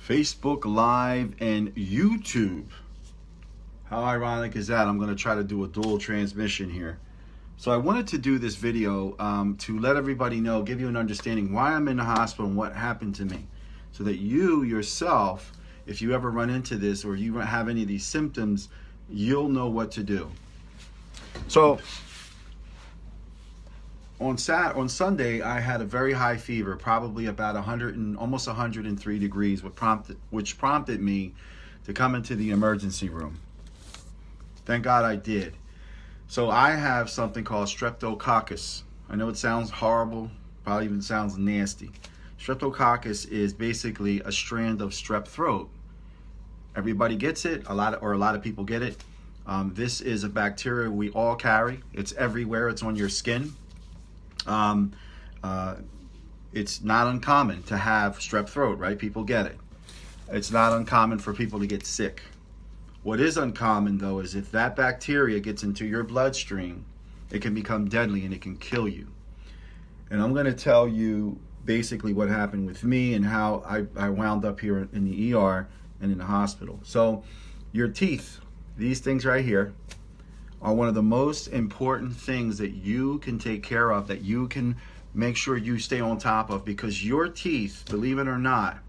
Facebook Live and YouTube. How ironic is that? I'm going to try to do a dual transmission here. So I wanted to do this video to let everybody know, give you an understanding why I'm in the hospital and what happened to me, so that you yourself, if you ever run into this or you have any of these symptoms, you'll know what to do. So on Sunday, I had a very high fever, probably about almost 103 degrees, which prompted me to come into the emergency room. Thank God I did. So I have something called Streptococcus. I know it sounds horrible, probably even sounds nasty. Streptococcus is basically a strand of strep throat. Everybody gets it, a lot of people get it. This is a bacteria we all carry. It's everywhere. It's on your skin. It's not uncommon to have strep throat, right? People get it. It's not uncommon for people to get sick. What is uncommon, though, is if that bacteria gets into your bloodstream, it can become deadly and it can kill you. And I'm going to tell you basically what happened with me and how I wound up here in the ER and in the hospital. So your teeth, these things right here, are one of the most important things that you can take care of, that you can make sure you stay on top of, because your teeth, believe it or not,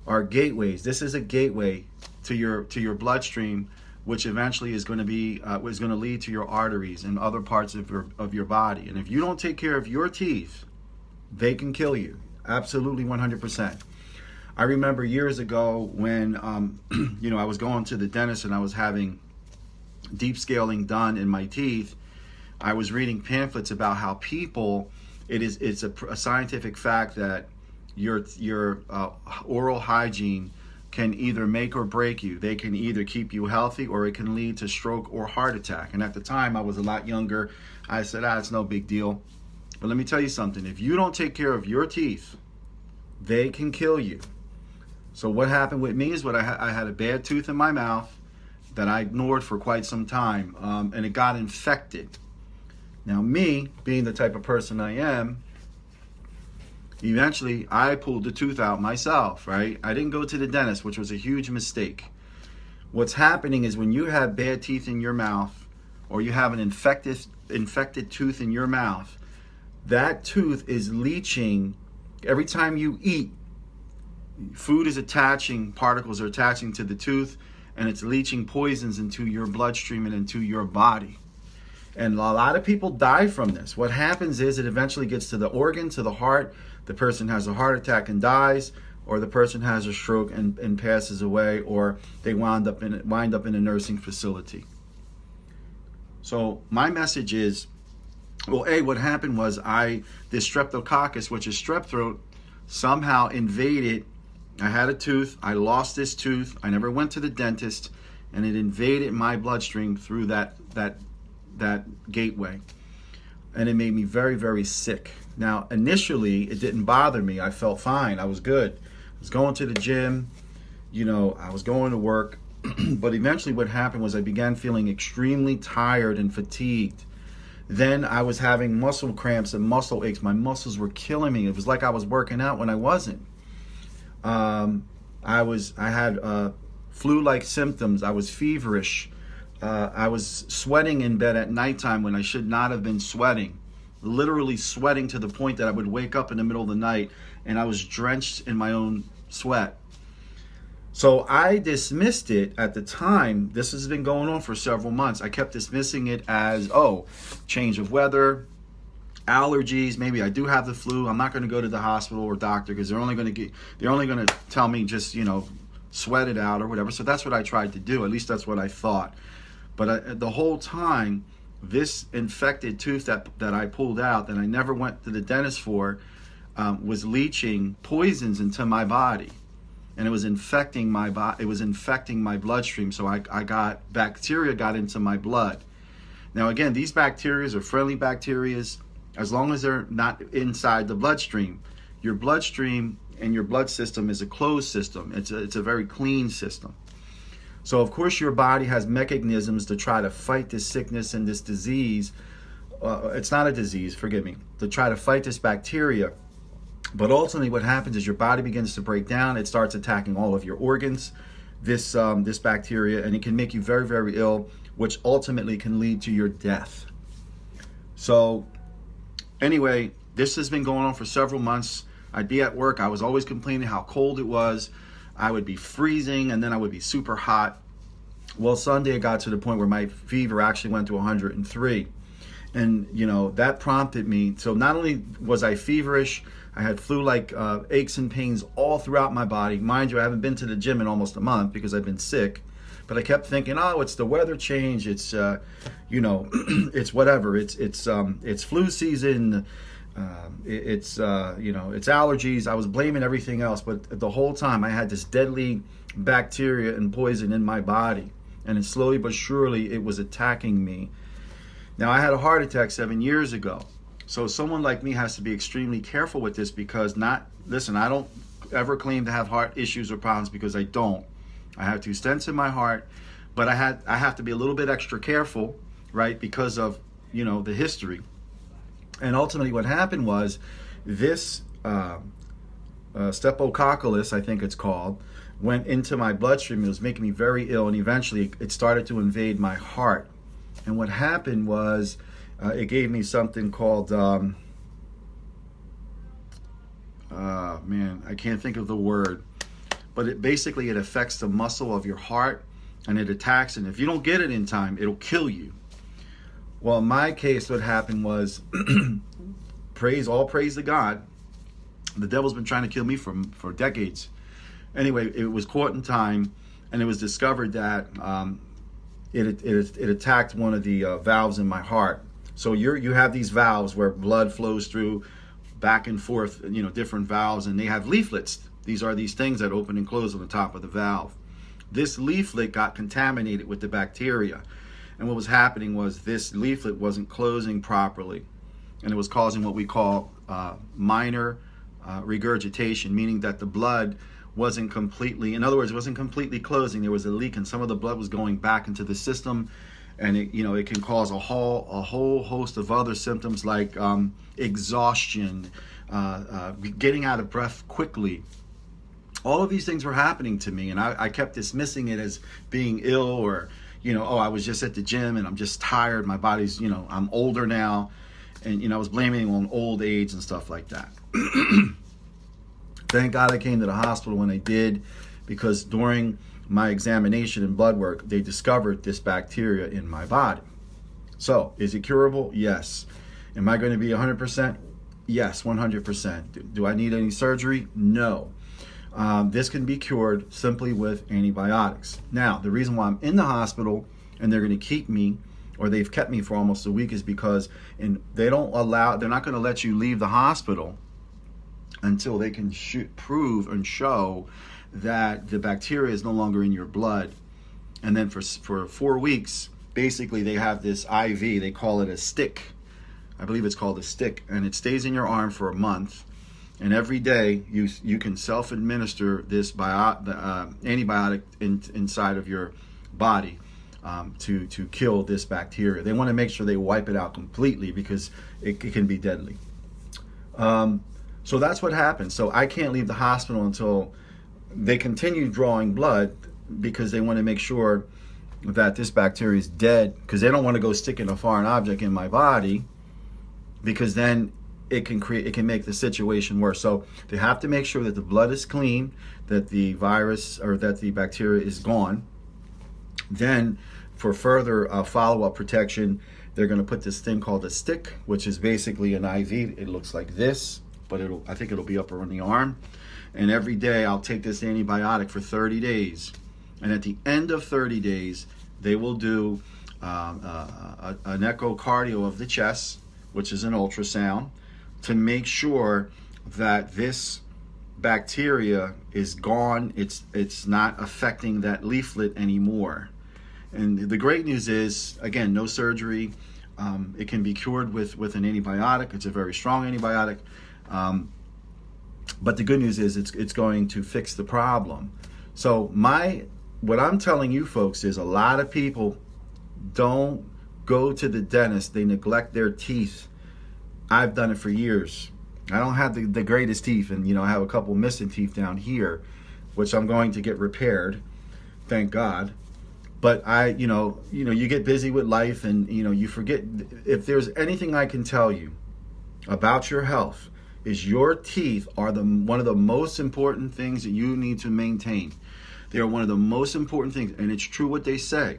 are gateways. This is a gateway to your bloodstream, which eventually is going to lead to your arteries and other parts of your body. And if you don't take care of your teeth, they can kill you. Absolutely 100%. I remember years ago when I was going to the dentist and I was having deep scaling done in my teeth. I was reading pamphlets about how it's a scientific fact that your oral hygiene can either make or break you. They can either keep you healthy or it can lead to stroke or heart attack. And at the time I was a lot younger. I said, it's no big deal. But let me tell you something. If you don't take care of your teeth, they can kill you. So what happened with me is I had a bad tooth in my mouth that I ignored for quite some time, and it got infected. Now me, being the type of person I am, eventually I pulled the tooth out myself, right? I didn't go to the dentist, which was a huge mistake. What's happening is when you have bad teeth in your mouth, or you have an infected tooth in your mouth, that tooth is leaching. Every time you eat, particles are attaching to the tooth, and it's leaching poisons into your bloodstream and into your body. And a lot of people die from this. What happens is it eventually gets to the organ, to the heart. The person has a heart attack and dies, or the person has a stroke and passes away, or they wind up in a nursing facility. So my message is, what happened was this Streptococcus, which is strep throat, somehow invaded. I had a tooth, I lost this tooth, I never went to the dentist, and it invaded my bloodstream through that gateway. And it made me very, very sick. Now, initially, it didn't bother me. I felt fine. I was good. I was going to the gym, I was going to work. But eventually what happened was I began feeling extremely tired and fatigued. Then I was having muscle cramps and muscle aches. My muscles were killing me. It was like I was working out when I wasn't. I had flu-like symptoms. I was feverish. I was sweating in bed at nighttime when I should not have been sweating. Literally sweating to the point that I would wake up in the middle of the night and I was drenched in my own sweat. So I dismissed it at the time. This has been going on for several months. I kept dismissing it as, change of weather, allergies, maybe I do have the flu. I'm not going to go to the hospital or doctor because they're only going to tell me just, sweat it out or whatever. So that's what I tried to do. At least that's what I thought. But the whole time, this infected tooth that I pulled out, that I never went to the dentist for, was leaching poisons into my body. And it was infecting my body. It was infecting my bloodstream. So bacteria got into my blood. Now again, these bacteria are friendly bacteria as long as they're not inside the bloodstream. Your bloodstream and your blood system is a closed system. It's a very clean system. So of course your body has mechanisms to try to fight this sickness and this disease. It's not a disease, forgive me. To try to fight this bacteria. But ultimately what happens is your body begins to break down. It starts attacking all of your organs, this bacteria, and it can make you very, very ill, which ultimately can lead to your death. So anyway, this has been going on for several months. I'd be at work. I was always complaining how cold it was. I would be freezing, and then I would be super hot. Well, Sunday it got to the point where my fever actually went to 103. And, you know, that prompted me. So not only was I feverish, I had flu-like aches and pains all throughout my body. Mind you, I haven't been to the gym in almost a month because I've been sick. But I kept thinking, oh, it's the weather change. It's, you know, it's whatever. It's flu season. It's you know, it's allergies. I was blaming everything else. But the whole time I had this deadly bacteria and poison in my body. And it slowly but surely, it was attacking me. Now, I had a heart attack 7 years ago. So someone like me has to be extremely careful with this because listen, I don't ever claim to have heart issues or problems because I don't. I have 2 stents in my heart, but I have to be a little bit extra careful, right? Because of, you know, the history. And ultimately what happened was this Streptococcus, I think it's called, went into my bloodstream. It was making me very ill, and eventually it started to invade my heart. And what happened was it gave me something called, man, I can't think of the word, but it affects the muscle of your heart, and it attacks, and if you don't get it in time, it'll kill you. Well, in my case, what happened was, all praise to God, the devil's been trying to kill me for decades. Anyway, it was caught in time, and it was discovered that it attacked one of the valves in my heart. So you have these valves where blood flows through back and forth, you know, different valves, and they have leaflets. These are these things that open and close on the top of the valve. This leaflet got contaminated with the bacteria. And what was happening was this leaflet wasn't closing properly. And it was causing what we call minor regurgitation, meaning that the blood wasn't completely, in other words, it wasn't completely closing. There was a leak, and some of the blood was going back into the system. And it, you know, it can cause a whole host of other symptoms like exhaustion, getting out of breath quickly. All of these things were happening to me, and I kept dismissing it as being ill, or, you know, oh, I was just at the gym and I'm just tired. My body's, you know, I'm older now, and, you know, I was blaming it on old age and stuff like that. Thank God I came to the hospital when I did, because during my examination and blood work, they discovered this bacteria in my body. So, is it curable? Yes. Am I going to be 100%? Yes, 100%. Do I need any surgery? No. This can be cured simply with antibiotics. Now, the reason why I'm in the hospital and they're going to keep me, or they've kept me for almost a week, is because they're not going to let you leave the hospital until they can prove and show that the bacteria is no longer in your blood. And then for 4 weeks, basically they have this IV, they call it a stick. I believe it's called a stick, and it stays in your arm for a month. And every day you can self-administer this antibiotic inside of your body to kill this bacteria. They want to make sure they wipe it out completely because it can be deadly. So that's what happened. So I can't leave the hospital until they continue drawing blood, because they want to make sure that this bacteria is dead, because they don't want to go sticking a foreign object in my body, because then it can make the situation worse. So they have to make sure that the blood is clean, that the virus or that the bacteria is gone. Then for further follow-up protection, they're going to put this thing called a stick, which is basically an IV. It looks like this, but I think it'll be up around the arm. And every day I'll take this antibiotic for 30 days. And at the end of 30 days, they will do an echocardio of the chest, which is an ultrasound, to make sure that this bacteria is gone. It's not affecting that leaflet anymore. And the great news is, again, no surgery. It can be cured with an antibiotic. It's a very strong antibiotic. But the good news is it's going to fix the problem. So what I'm telling you folks is, a lot of people don't go to the dentist. They neglect their teeth. I've done it for years. I don't have the greatest teeth, and I have a couple missing teeth down here, which I'm going to get repaired, thank God. But you get busy with life, and you forget. If there's anything I can tell you about your health, is your teeth are one of the most important things that you need to maintain. They are one of the most important things, and it's true what they say,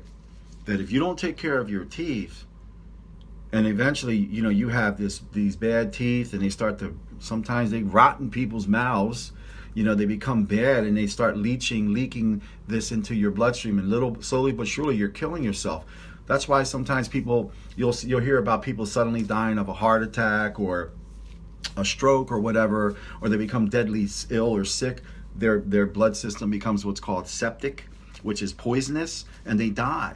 that if you don't take care of your teeth, and eventually, you have these bad teeth, and sometimes they rot in people's mouths. They become bad, and they start leaking this into your bloodstream, and slowly but surely, you're killing yourself. That's why sometimes you'll hear about people suddenly dying of a heart attack or a stroke or whatever, or they become deadly ill or sick. Their blood system becomes what's called septic, which is poisonous, and they die.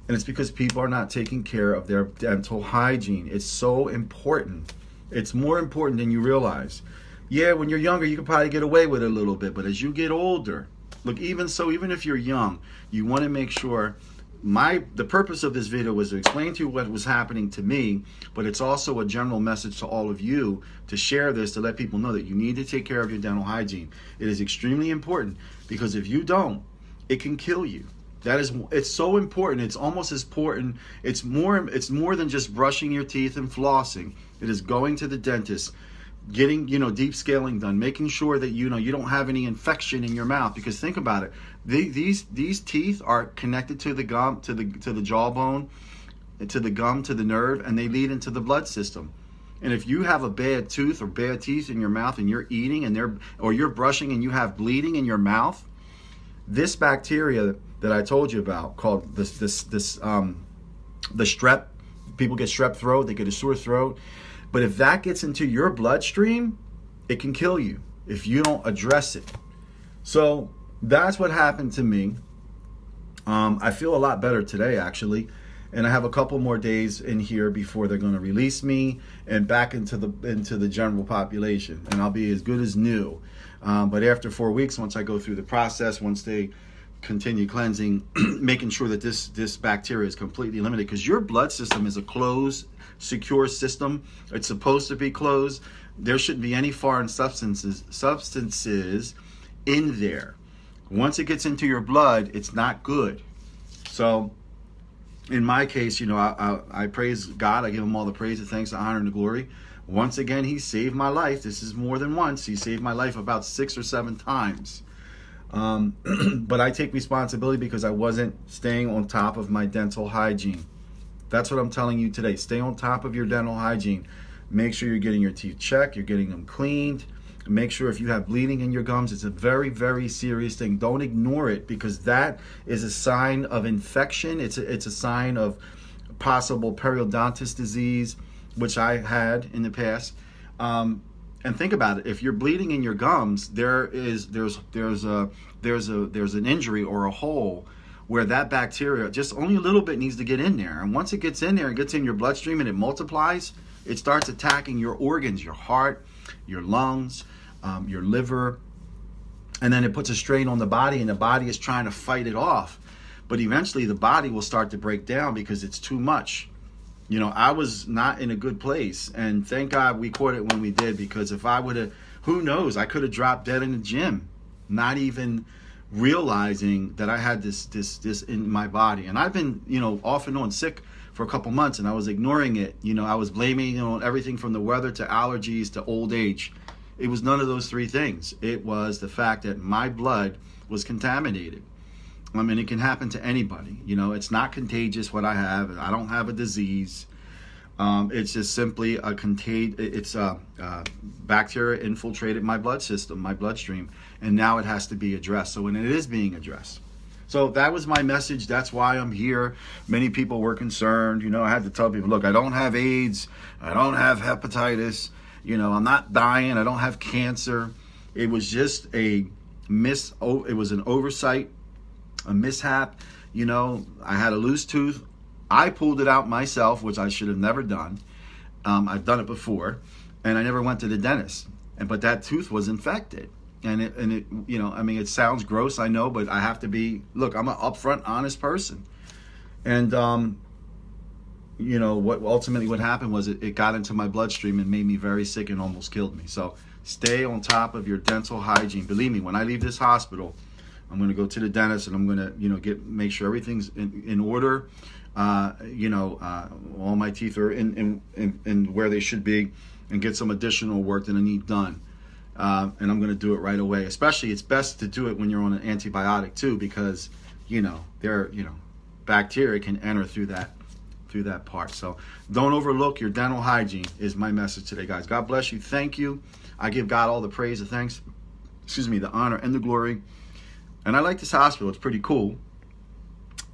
And it's because people are not taking care of their dental hygiene. It's so important. It's more important than you realize. Yeah, when you're younger, you can probably get away with it a little bit. But as you get older, look, even if you're young, you want to make sure. The purpose of this video was to explain to you what was happening to me, but it's also a general message to all of you to share this, to let people know that you need to take care of your dental hygiene. It is extremely important, because if you don't, it can kill you. It's so important. It's almost as important. It's more than just brushing your teeth and flossing. It is going to the dentist, getting deep scaling done, making sure that you don't have any infection in your mouth. Because think about it, these teeth are connected to the gum, to the jawbone, to the gum, to the nerve, and they lead into the blood system. And if you have a bad tooth or bad teeth in your mouth, and you're eating or you're brushing and you have bleeding in your mouth, this bacteria that I told you about, called the strep, people get strep throat, they get a sore throat. But if that gets into your bloodstream, it can kill you if you don't address it. So that's what happened to me. I feel a lot better today, actually. And I have a couple more days in here before they're going to release me and back into the general population. And I'll be as good as new. But after 4 weeks, once I go through the process, once they continue cleansing, making sure that this bacteria is completely eliminated, because your blood system is a closed, secure system. It's supposed to be closed. There shouldn't be any foreign substances in there. Once it gets into your blood, it's not good. So in my case, I praise God. I give him all the praise, the thanks, the honor, and the glory. Once again, he saved my life. This is more than once. He saved my life about 6 or 7 times. But I take responsibility because I wasn't staying on top of my dental hygiene. That's what I'm telling you today. Stay on top of your dental hygiene. Make sure you're getting your teeth checked, you're getting them cleaned. Make sure if you have bleeding in your gums, it's a very, very serious thing. Don't ignore it, because that is a sign of infection. It's a sign of possible periodontal disease, which I had in the past. And think about it. If you're bleeding in your gums, there's an injury or a hole where that bacteria, just only a little bit, needs to get in there. And once it gets in there and gets in your bloodstream and it multiplies, it starts attacking your organs, your heart, your lungs, your liver, and then it puts a strain on the body, and the body is trying to fight it off. But eventually the body will start to break down because it's too much. I was not in a good place, and thank God we caught it when we did, because if I would have, who knows, I could have dropped dead in the gym, not even realizing that I had this in my body. And I've been, off and on sick for a couple months, and I was ignoring it. I was blaming on everything from the weather to allergies to old age. It was none of those 3 things. It was the fact that my blood was contaminated. I mean, it can happen to anybody. It's not contagious what I have. I don't have a disease. It's just simply bacteria infiltrated my blood system, my bloodstream, and now it has to be addressed. So when it is being addressed. So that was my message. That's why I'm here. Many people were concerned. I had to tell people, look, I don't have AIDS. I don't have hepatitis. I'm not dying. I don't have cancer. It was just it was an oversight, a mishap. I had a loose tooth. I pulled it out myself, which I should have never done. I've done it before, and I never went to the dentist. But that tooth was infected, and it it sounds gross, I know, but I have to be. Look, I'm an upfront, honest person, and you know, what ultimately what happened was it got into my bloodstream and made me very sick and almost killed me. So stay on top of your dental hygiene. Believe me, when I leave this hospital, I'm going to go to the dentist and I'm going to, you know, make sure everything's in order. You know, all my teeth are in where they should be, and get some additional work that I need done. And I'm going to do it right away. Especially, it's best to do it when you're on an antibiotic too, because, you know, bacteria can enter through that part. So don't overlook your dental hygiene is my message today, guys. God bless you. Thank you. I give God all the praise, the thanks, the honor and the glory. And I like this hospital. It's pretty cool.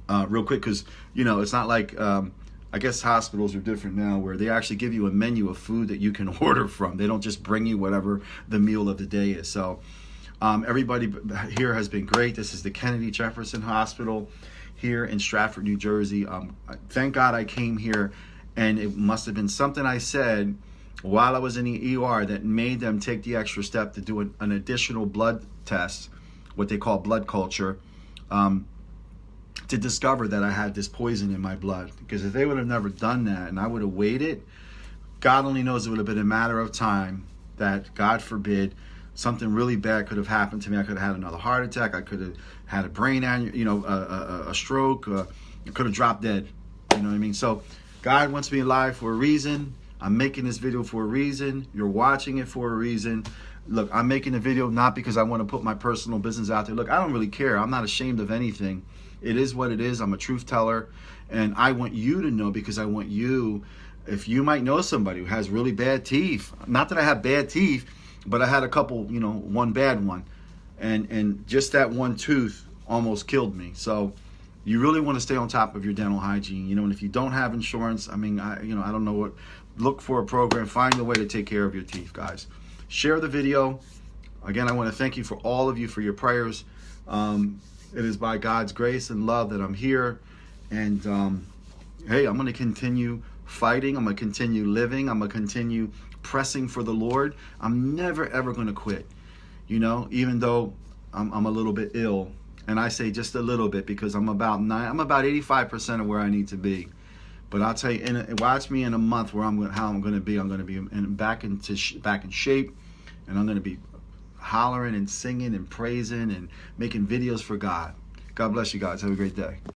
Real quick, because, you know, it's not like, I guess hospitals are different now, where they actually give you a menu of food that you can order from. They don't just bring you whatever the meal of the day is. So everybody here has been great. This is the Kennedy Jefferson Hospital here in Stratford, New Jersey. Thank God I came here, and it must have been something I said while I was in the ER that made them take the extra step to do an additional blood test, what they call blood culture, to discover that I had this poison in my blood. Because if they would have never done that and I would have waited, God only knows it would have been a matter of time that, God forbid, something really bad could have happened to me. I could have had another heart attack. I could have had a brain aneurysm, you know, a stroke. I could have dropped dead. You know what I mean? So God wants me alive for a reason. I'm making this video for a reason. You're watching it for a reason. Look, I'm making a video not because I want to put my personal business out there. Look, I don't really care. I'm not ashamed of anything. It is what it is. I'm a truth teller. And I want you to know, because I want you, if you might know somebody who has really bad teeth. Not that I have bad teeth, but I had a couple, you know, one bad one. And just that one tooth almost killed me. So you really want to stay on top of your dental hygiene. You know, and if you don't have insurance, I mean, I don't know what, look for a program, find a way to take care of your teeth, guys. Share the video. Again, I want to thank you for all of you for your prayers. It is by God's grace and love that I'm here. And hey, I'm going to continue fighting. I'm going to continue living. I'm going to continue pressing for the Lord. I'm never, ever going to quit. You know, even though I'm a little bit ill. And I say just a little bit, because I'm about 85% of where I need to be. But I'll tell you, watch me in a month how I'm going to be. I'm going to be back in shape, and I'm going to be hollering and singing and praising and making videos for God. God bless you guys. Have a great day.